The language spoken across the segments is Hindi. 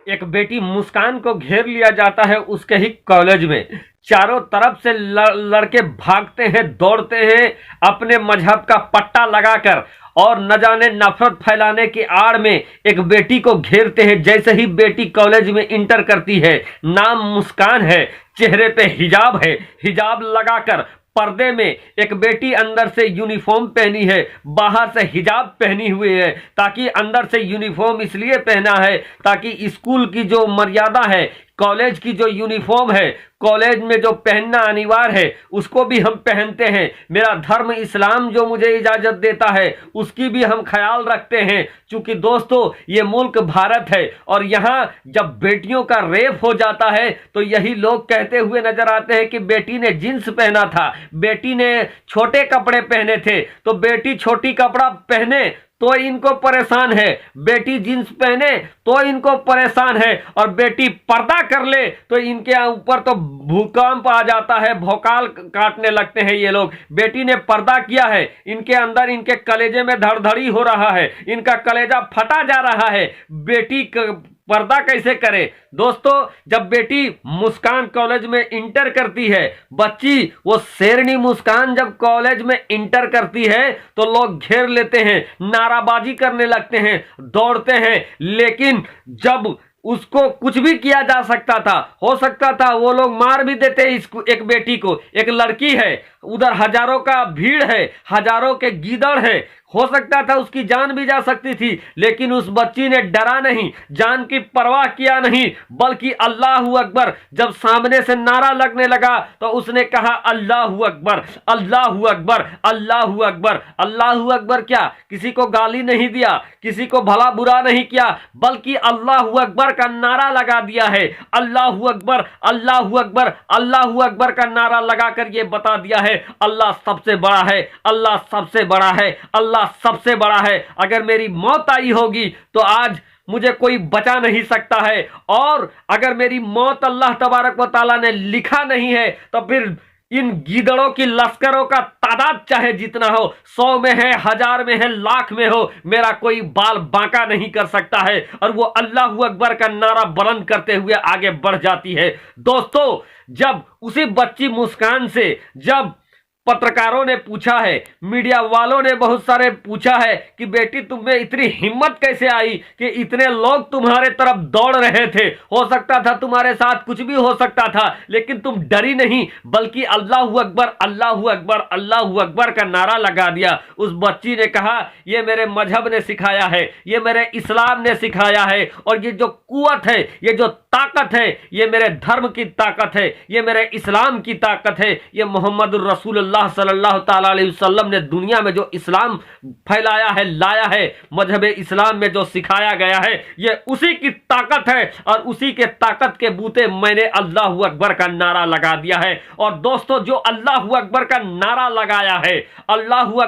एक बेटी मुस्कान को घेर लिया जाता है उसके ही कॉलेज में। चारों तरफ से लड़के भागते हैं, दौड़ते हैं अपने मजहब का पट्टा लगाकर और न जाने नफरत फैलाने की आड़ में एक बेटी को घेरते हैं। जैसे ही बेटी कॉलेज में इंटर करती है, नाम मुस्कान है, चेहरे पे हिजाब है, हिजाब लगाकर पर्दे में एक बेटी अंदर से यूनिफॉर्म पहनी है, बाहर से हिजाब पहनी हुई है। ताकि अंदर से यूनिफॉर्म इसलिए पहना है ताकि स्कूल की जो मर्यादा है, कॉलेज की जो यूनिफॉर्म है, कॉलेज में जो पहनना अनिवार्य है, उसको भी हम पहनते हैं। मेरा धर्म इस्लाम जो मुझे इजाजत देता है उसकी भी हम ख्याल रखते हैं। क्योंकि दोस्तों ये मुल्क भारत है और यहाँ जब बेटियों का रेप हो जाता है तो यही लोग कहते हुए नजर आते हैं कि बेटी ने जींस पहना था, बेटी ने छोटे कपड़े पहने थे, तो बेटी छोटी कपड़ा पहने तो इनको परेशान है, बेटी जींस पहने तो इनको परेशान है, और बेटी पर्दा कर ले तो इनके ऊपर तो भूकंप आ जाता है, भौकाल काटने लगते हैं ये लोग। बेटी ने पर्दा किया है, इनके अंदर इनके कलेजे में धड़धड़ी हो रहा है, इनका कलेजा फटा जा रहा है। बेटी पर्दा कैसे करे? दोस्तों जब बेटी मुस्कान कॉलेज में इंटर करती है, बच्ची वो शेरनी मुस्कान जब कॉलेज में इंटर करती है तो लोग घेर लेते हैं, नाराबाजी करने लगते हैं, दौड़ते हैं। लेकिन जब उसको कुछ भी किया जा सकता था, हो सकता था वो लोग मार भी देते इसको, एक बेटी को। एक लड़की है, उधर हजारों का भीड़ है, हजारों के गीदड़ है, हो सकता था उसकी जान भी जा सकती थी, लेकिन उस बच्ची ने डरा नहीं, जान की परवाह किया नहीं, बल्कि अल्लाहू अकबर जब सामने से नारा लगने लगा तो उसने कहा अल्लाहू अकबर, अल्लाहू अकबर, अल्लाहू अकबर। अल्लाहू अकबर क्या? किसी को गाली नहीं दिया, किसी को भला बुरा नहीं किया, बल्कि अल्लाहू अकबर का नारा लगा दिया है। अल्लाहू अकबर, अल्लाहू अकबर, अल्लाहू अकबर का नारा लगाकर यह बता दिया है अल्लाह सबसे बड़ा है, अल्लाह सबसे बड़ा है, अल्लाह सबसे बड़ा है। अगर मेरी मौत आई होगी तो आज मुझे कोई बचा नहीं सकता है, और अगर मेरी मौत अल्लाह तबारक व तआला ने लिखा नहीं है तो फिर इन गीदड़ों की लश्करों का तादाद चाहे जितना हो, 100 में है, 1000 में है, लाख में हो, मेरा कोई बाल बांका नहीं कर सकता है। और वो अल्लाहू अकबर का नारा बुलंद करते हुए आगे बढ़ जाती है। दोस्तों जब उसी बच्ची मुस्कान से जब पत्रकारों ने पूछा है, मीडिया वालों ने बहुत सारे पूछा है कि बेटी तुम्हें इतनी हिम्मत कैसे आई कि इतने लोग तुम्हारे तरफ दौड़ रहे थे, हो सकता था तुम्हारे साथ कुछ भी हो सकता था, लेकिन तुम डरी नहीं, बल्कि अल्लाहू अकबर, अल्लाहू अकबर, अल्लाहू अकबर का नारा लगा दिया। उस बच्ची ने कहा यह मेरे मजहब ने सिखाया है, ये मेरे इस्लाम ने सिखाया है, और ये जो कुव्वत है, ये जो ताकत है, ये मेरे धर्म की ताकत है, ये मेरे इस्लाम की ताकत है, ये मोहम्मद रसूलुल्लाह सल्लल्लाहु ताला अलैहि वसल्लम ने दुनिया में जो इस्लाम फैलाया है, लाया है, मजहब इस्लाम में जो सिखाया गया है, ये उसी की ताकत है, और उसी के ताकत के बूते मैंने अल्लाहू अकबर का नारा लगा दिया है। और दोस्तों जो अल्लाहू अकबर का नारा लगाया है, अल्लाहू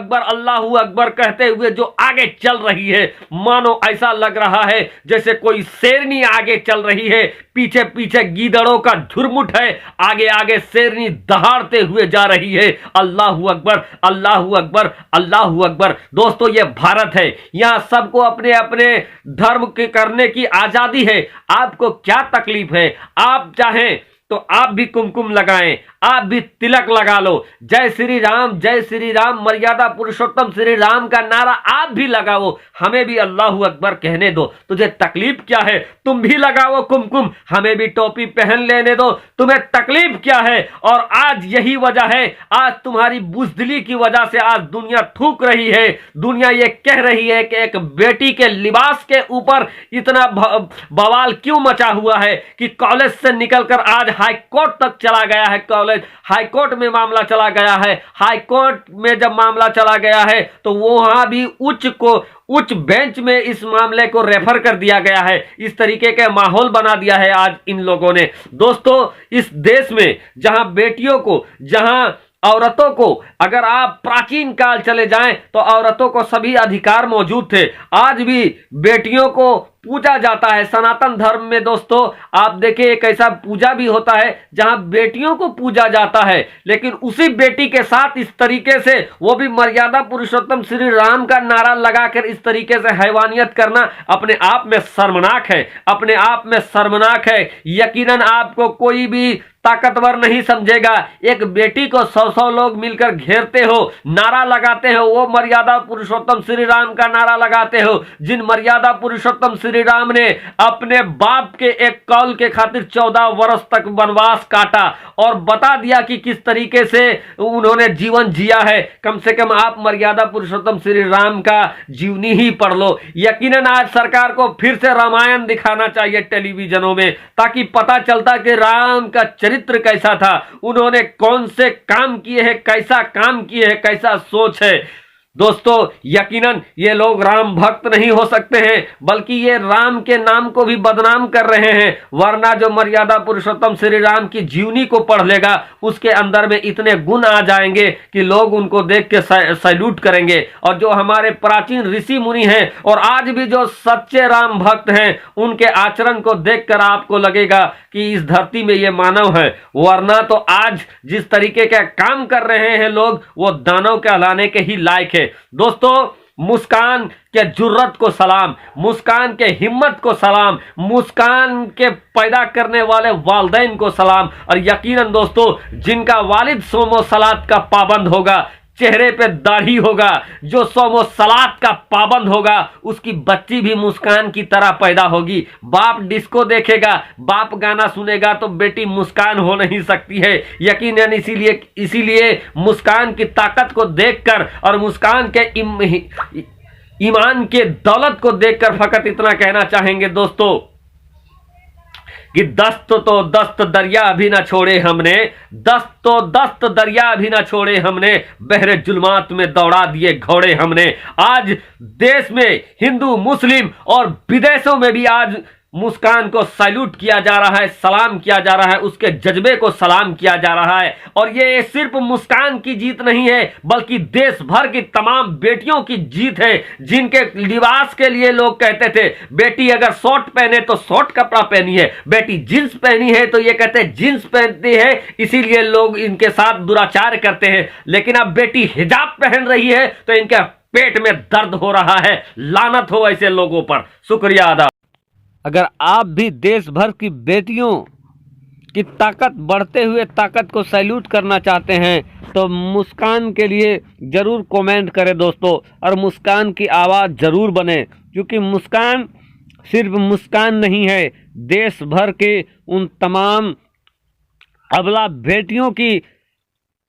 अकबर कहते हुए जो आगे चल रही है, मानो ऐसा लग रहा है जैसे कोई शेरनी आगे चल रही है, पीछे पीछे गीदड़ों का झुरमुट है, आगे आगे शेरनी दहाड़ते हुए जा रही है। अल्लाहू अकबर, अल्लाहू अकबर, अल्लाहू अकबर। दोस्तों ये भारत है, यहां सबको अपने अपने धर्म के करने की आजादी है। आपको क्या तकलीफ है? आप चाहें तो आप भी कुमकुम लगाएं, आप भी तिलक लगा लो, जय श्री राम, जय श्री राम, मर्यादा पुरुषोत्तम श्री राम का नारा आप भी लगाओ, हमें भी अल्लाहू अकबर कहने दो। तुझे तकलीफ क्या है? तुम भी लगाओ कुमकुम, हमें भी टोपी पहन लेने दो, तुम्हें तकलीफ क्या है? और आज यही वजह है, आज तुम्हारी बुज़दिली की वजह से आज दुनिया थूक रही है, दुनिया ये कह रही है कि एक बेटी के लिबास के ऊपर इतना बवाल क्यों मचा हुआ है कि कॉलेज से निकलकर आज हाई कोर्ट तक चला गया है। कॉलेज हाई कोर्ट में मामला चला गया है, हाई कोर्ट में जब मामला चला गया है तो वहां भी उच्च बेंच में इस मामले को रेफर कर दिया गया है। इस तरीके के माहौल बना दिया है आज इन लोगों ने। दोस्तों इस देश में जहां बेटियों को, जहां औरतों को, अगर आप प्राचीन काल चले जाएं तो औरतों को सभी अधिकार मौजूद थे, आज भी बेटियों को पूजा जाता है। सनातन धर्म में दोस्तों आप देखिए एक ऐसा पूजा भी होता है जहां बेटियों को पूजा जाता है, लेकिन उसी बेटी के साथ इस तरीके से, वो भी मर्यादा पुरुषोत्तम श्री राम का नारा लगाकर इस तरीके से हैवानियत करना अपने आप में शर्मनाक है, अपने आप में शर्मनाक है। यकीनन आपको कोई भी ताकतवर नहीं समझेगा। एक बेटी को 100 लोग मिलकर घेरते हो, नारा लगाते हो, वो मर्यादा पुरुषोत्तम श्री राम का नारा लगाते हो, जिन मर्यादा पुरुषोत्तम श्री राम ने अपने बाप के एक कौल के खातिर 14 वर्ष तक वनवास काटा और बता दिया कि किस तरीके से उन्होंने जीवन जिया है। कम से कम आप मर्यादा पुरुषोत्तम श्री राम का जीवनी ही पढ़ लो। यकीनन आज सरकार को फिर से रामायण दिखाना चाहिए टेलीविजनों में, ताकि पता चलता कि राम का चरित्र कैसा था, उन्होंने कौन से काम किए हैं, कैसा काम किए हैं, कैसा सोच है। दोस्तों यकीनन ये लोग राम भक्त नहीं हो सकते हैं, बल्कि ये राम के नाम को भी बदनाम कर रहे हैं। वरना जो मर्यादा पुरुषोत्तम श्री राम की जीवनी को पढ़ लेगा, उसके अंदर में इतने गुण आ जाएंगे कि लोग उनको देख के सैल्यूट करेंगे। और जो हमारे प्राचीन ऋषि मुनि हैं और आज भी जो सच्चे राम भक्त हैं, उनके आचरण को देखकर आपको लगेगा कि इस धरती में ये मानव है। वरना तो आज जिस तरीके का काम कर रहे हैं लोग, वो दानव कहलाने के ही लायक है। दोस्तों मुस्कान के जुर्रत को सलाम, मुस्कान के हिम्मत को सलाम, मुस्कान के पैदा करने वाले वालिदैन को सलाम। और यकीनन दोस्तों जिनका वालिद सोमो सलात का पाबंद होगा, चेहरे पे दाढ़ी होगा, जो सोमो सलात का पाबंद होगा, उसकी बच्ची भी मुस्कान की तरह पैदा होगी। बाप डिस्को देखेगा, बाप गाना सुनेगा तो बेटी मुस्कान हो नहीं सकती है। यकीनन इसीलिए मुस्कान की ताकत को देखकर और मुस्कान के ईमान के दौलत को देखकर फकत इतना कहना चाहेंगे दोस्तों कि दस्त तो दस्त दरिया भी ना छोड़े हमने, दस्त तो दस्त दरिया भी ना छोड़े हमने, बहरे जुल्मात में दौड़ा दिए घोड़े हमने। आज देश में हिंदू मुस्लिम और विदेशों में भी आज मुस्कान को सैल्यूट किया जा रहा है, सलाम किया जा रहा है, उसके जज्बे को सलाम किया जा रहा है। और ये सिर्फ मुस्कान की जीत नहीं है, बल्कि देश भर की तमाम बेटियों की जीत है, जिनके लिबास के लिए लोग कहते थे बेटी अगर शॉर्ट पहने तो शॉर्ट कपड़ा पहनी है, बेटी जींस पहनी है तो ये कहते हैं जींस पहनती है, इसीलिए लोग इनके साथ दुराचार करते हैं। लेकिन अब बेटी हिजाब पहन रही है तो इनके पेट में दर्द हो रहा है। लानत हो ऐसे लोगों पर। शुक्रिया अदा। अगर आप भी देश भर की बेटियों की ताकत, बढ़ते हुए ताकत को सैल्यूट करना चाहते हैं तो मुस्कान के लिए ज़रूर कमेंट करें दोस्तों, और मुस्कान की आवाज़ ज़रूर बने, क्योंकि मुस्कान सिर्फ मुस्कान नहीं है, देश भर के उन तमाम अबला बेटियों की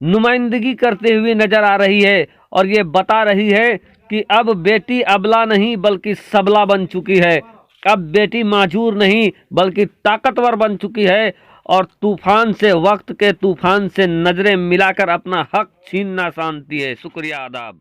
नुमाइंदगी करते हुए नज़र आ रही है। और ये बता रही है कि अब बेटी अबला नहीं बल्कि सबला बन चुकी है, अब बेटी माजूर नहीं बल्कि ताकतवर बन चुकी है, और तूफान से, वक्त के तूफान से नजरें मिलाकर अपना हक छीनना जानती है। शुक्रिया आदाब।